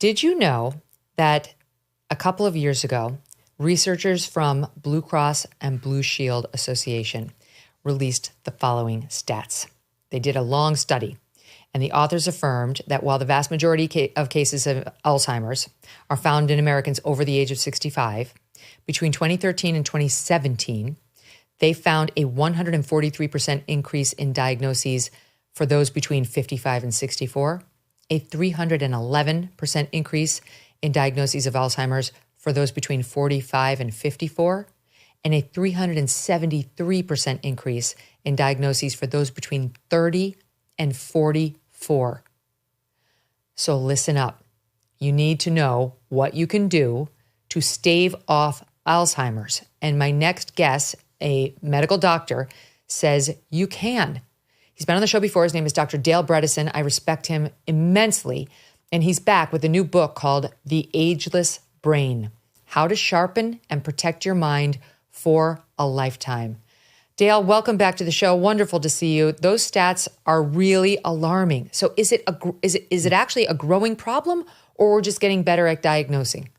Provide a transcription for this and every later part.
Did you know that a couple of years ago, researchers from Blue Cross and Blue Shield Association released the following stats? They did a long study, and the authors affirmed that while the vast majority of cases of Alzheimer's are found in Americans over the age of 65, between 2013 and 2017, they found a 143% increase in diagnoses for those between 55 and 64, a 311% increase in diagnoses of Alzheimer's for those between 45 and 54, and a 373% increase in diagnoses for those between 30 and 44. So listen up. You need to know what you can do to stave off Alzheimer's. And my next guest, a medical doctor, says you can. He's been on the show before. His name is Dr. Dale Bredesen. I respect him immensely. And he's back with a new book called The Ageless Brain: How to Sharpen and Protect Your Mind for a Lifetime. Dale, welcome back to the show. Wonderful to see you. Those stats are really alarming. So is it actually a growing problem, or we're just getting better at diagnosing?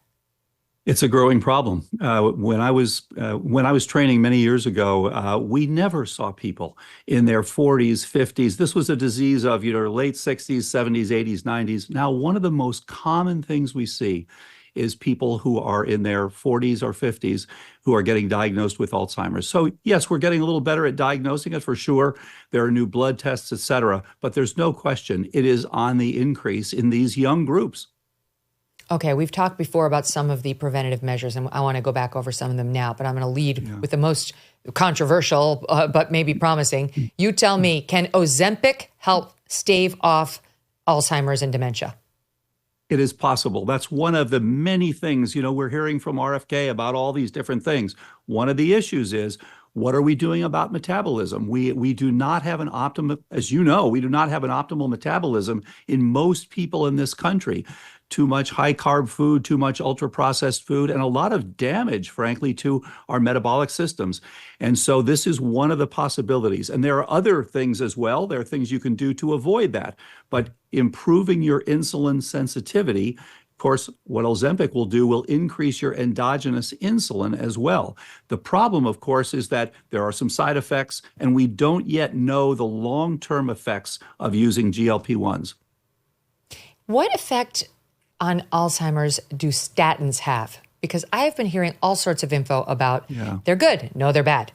It's a growing problem. When I was training many years ago, we never saw people in their 40s, 50s. This was a disease of late 60s, 70s, 80s, 90s. Now, one of the most common things we see is people who are in their 40s or 50s who are getting diagnosed with Alzheimer's. So yes, we're getting a little better at diagnosing it for sure. There are new blood tests, et cetera, but there's no question it is on the increase in these young groups. Okay, we've talked before about some of the preventative measures, and I want to go back over some of them now, but I'm going to lead with the most controversial, but maybe promising. You tell me, can Ozempic help stave off Alzheimer's and dementia? It is possible. That's one of the many things, we're hearing from RFK about all these different things. One of the issues is, what are we doing about metabolism? We do not have an optimal, as you know, we do not have an optimal metabolism in most people in this country. Too much high carb food, too much ultra processed food, and a lot of damage, frankly, to our metabolic systems. And so this is one of the possibilities. And there are other things as well. There are things you can do to avoid that. But improving your insulin sensitivity, of course, what Ozempic will do will increase your endogenous insulin as well. The problem, of course, is that there are some side effects, and we don't yet know the long-term effects of using GLP-1s. What effect on Alzheimer's do statins have? Because I've been hearing all sorts of info about they're good, no, they're bad.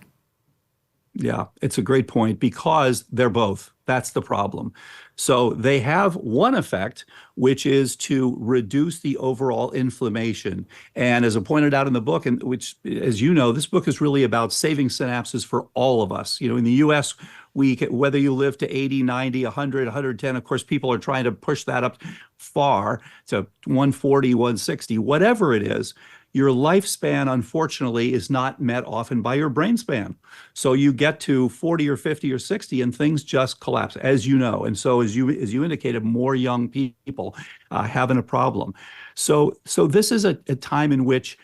Yeah, it's a great point because they're both. That's the problem. So they have one effect, which is to reduce the overall inflammation. And as I pointed out in the book, and which, as you know, this book is really about saving synapses for all of us. In the U.S., whether you live to 80, 90, 100, 110, of course, people are trying to push that up far to 140, 160, whatever it is. Your lifespan, unfortunately, is not met often by your brain span. So you get to 40 or 50 or 60 and things just collapse, as you know. And so as you indicated, more young people having a problem. So this is a time in which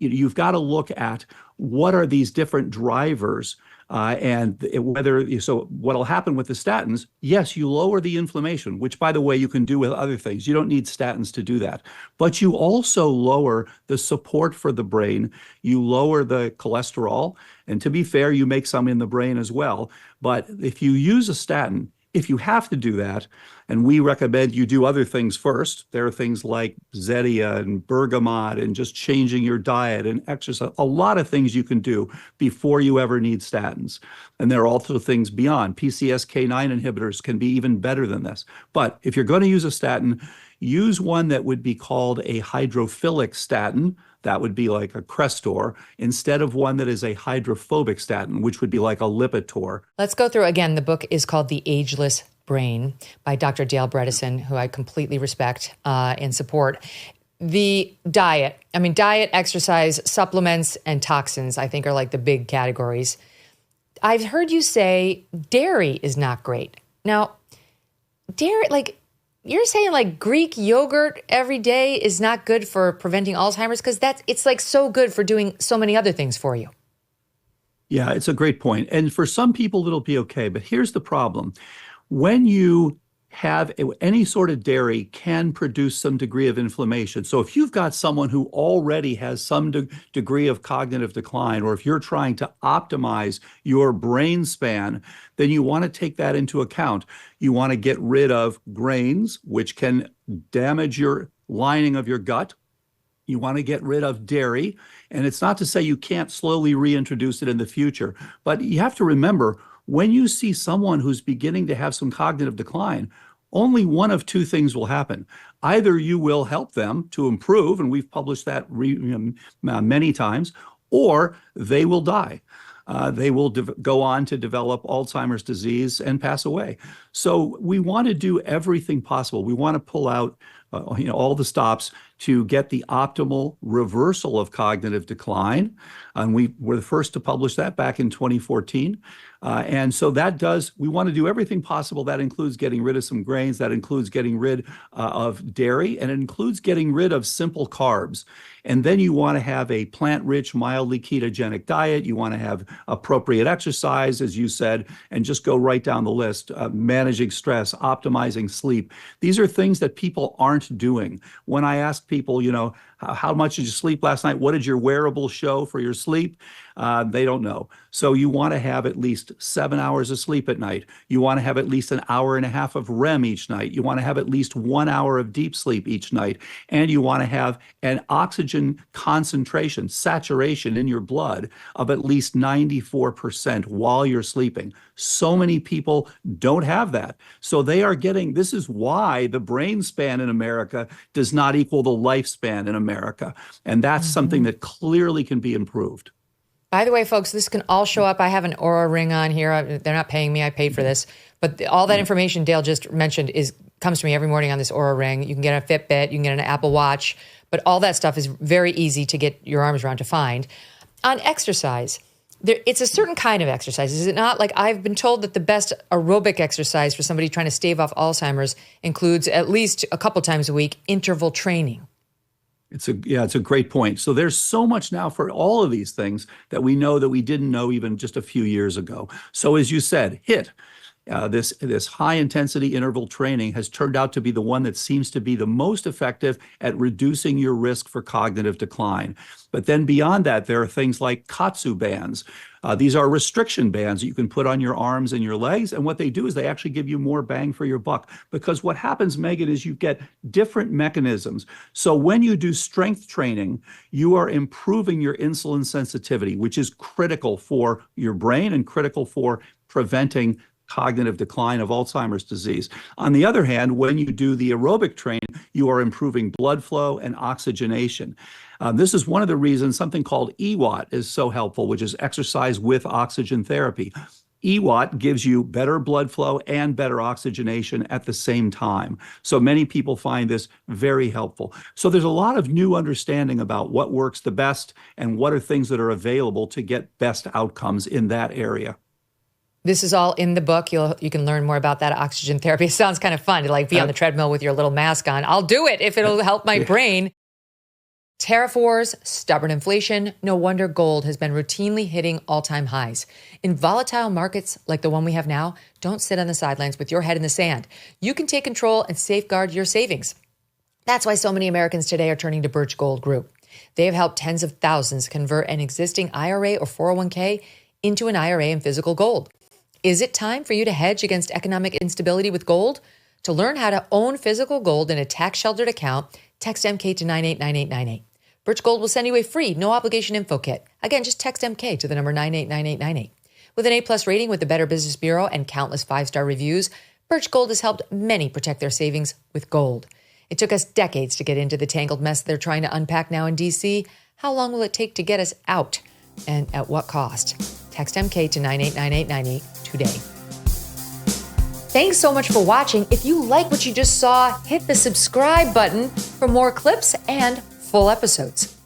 you've got to look at what are these different drivers and what'll happen with the statins, yes, you lower the inflammation, which, by the way, you can do with other things. You don't need statins to do that. But you also lower the support for the brain. You lower the cholesterol. And to be fair, you make some in the brain as well. But if you use a statin, if you have to do that, and we recommend you do other things first, there are things like Zetia and bergamot and just changing your diet and exercise, a lot of things you can do before you ever need statins. And there are also things beyond. PCSK9 inhibitors can be even better than this. But if you're going to use a statin, use one that would be called a hydrophilic statin. That would be like a Crestor, instead of one that is a hydrophobic statin, which would be like a Lipitor. Let's go through again. The book is called The Ageless Brain by Dr. Dale Bredesen, who I completely respect and support. The diet, exercise, supplements, and toxins, I think are like the big categories. I've heard you say dairy is not great. Now, dairy, you're saying Greek yogurt every day is not good for preventing Alzheimer's? Because it's so good for doing so many other things for you. Yeah, it's a great point. And for some people, it'll be okay. But here's the problem. When you any sort of dairy can produce some degree of inflammation. So if you've got someone who already has some degree of cognitive decline, or if you're trying to optimize your brain span, then you want to take that into account. You want to get rid of grains, which can damage your lining of your gut. You want to get rid of dairy. And it's not to say you can't slowly reintroduce it in the future, but you have to remember, when you see someone who's beginning to have some cognitive decline, only one of two things will happen. Either you will help them to improve, and we've published that many times, or they will die. They will go on to develop Alzheimer's disease and pass away. So we want to do everything possible. We want to pull out all the stops to get the optimal reversal of cognitive decline. And we were the first to publish that back in 2014. And so we want to do everything possible. That includes getting rid of some grains, that includes getting rid of dairy, and it includes getting rid of simple carbs. And then you want to have a plant-rich, mildly ketogenic diet. You want to have appropriate exercise, as you said, and just go right down the list. Managing stress, optimizing sleep. These are things that people aren't doing. When I ask people, how much did you sleep last night? What did your wearable show for your sleep? They don't know. So you want to have at least 7 hours of sleep at night. You want to have at least an hour and a half of REM each night. You want to have at least 1 hour of deep sleep each night. And you want to have an oxygen concentration, saturation in your blood of at least 94% while you're sleeping. So many people don't have that. So this is why the brain span in America does not equal the lifespan in America. And that's something that clearly can be improved. By the way, folks, this can all show up. I have an Oura ring on here. They're not paying me. I paid for this. But all that information Dale just mentioned comes to me every morning on this Oura ring. You can get a Fitbit. You can get an Apple Watch. But all that stuff is very easy to get your arms around to find. On exercise, it's a certain kind of exercise. Is it not? Like, I've been told that the best aerobic exercise for somebody trying to stave off Alzheimer's includes at least a couple times a week interval training. It's a great point. So there's so much now for all of these things that we know that we didn't know even just a few years ago. So as you said, this high intensity interval training has turned out to be the one that seems to be the most effective at reducing your risk for cognitive decline. But then beyond that, there are things like Katsu bands. These are restriction bands that you can put on your arms and your legs. And what they do is they actually give you more bang for your buck. Because what happens, Megyn, is you get different mechanisms. So when you do strength training, you are improving your insulin sensitivity, which is critical for your brain and critical for preventing cognitive decline of Alzheimer's disease. On the other hand, when you do the aerobic training, you are improving blood flow and oxygenation. This is one of the reasons something called EWOT is so helpful, which is exercise with oxygen therapy. EWOT gives you better blood flow and better oxygenation at the same time. So many people find this very helpful. So there's a lot of new understanding about what works the best and what are things that are available to get best outcomes in that area. This is all in the book. You can learn more about that oxygen therapy. It sounds kind of fun to be on the treadmill with your little mask on. I'll do it if it'll help my brain. Tariff wars, stubborn inflation. No wonder gold has been routinely hitting all-time highs. In volatile markets like the one we have now, don't sit on the sidelines with your head in the sand. You can take control and safeguard your savings. That's why so many Americans today are turning to Birch Gold Group. They have helped tens of thousands convert an existing IRA or 401k into an IRA in physical gold. Is it time for you to hedge against economic instability with gold? To learn how to own physical gold in a tax-sheltered account, text MK to 989898. Birch Gold will send you a free, no-obligation info kit. Again, just text MK to the number 989898. With an A-plus rating with the Better Business Bureau and countless 5-star reviews, Birch Gold has helped many protect their savings with gold. It took us decades to get into the tangled mess they're trying to unpack now in D.C. How long will it take to get us out? And at what cost? Text MK to 989898 today. Thanks so much for watching. If you like what you just saw, hit the subscribe button for more clips and full episodes.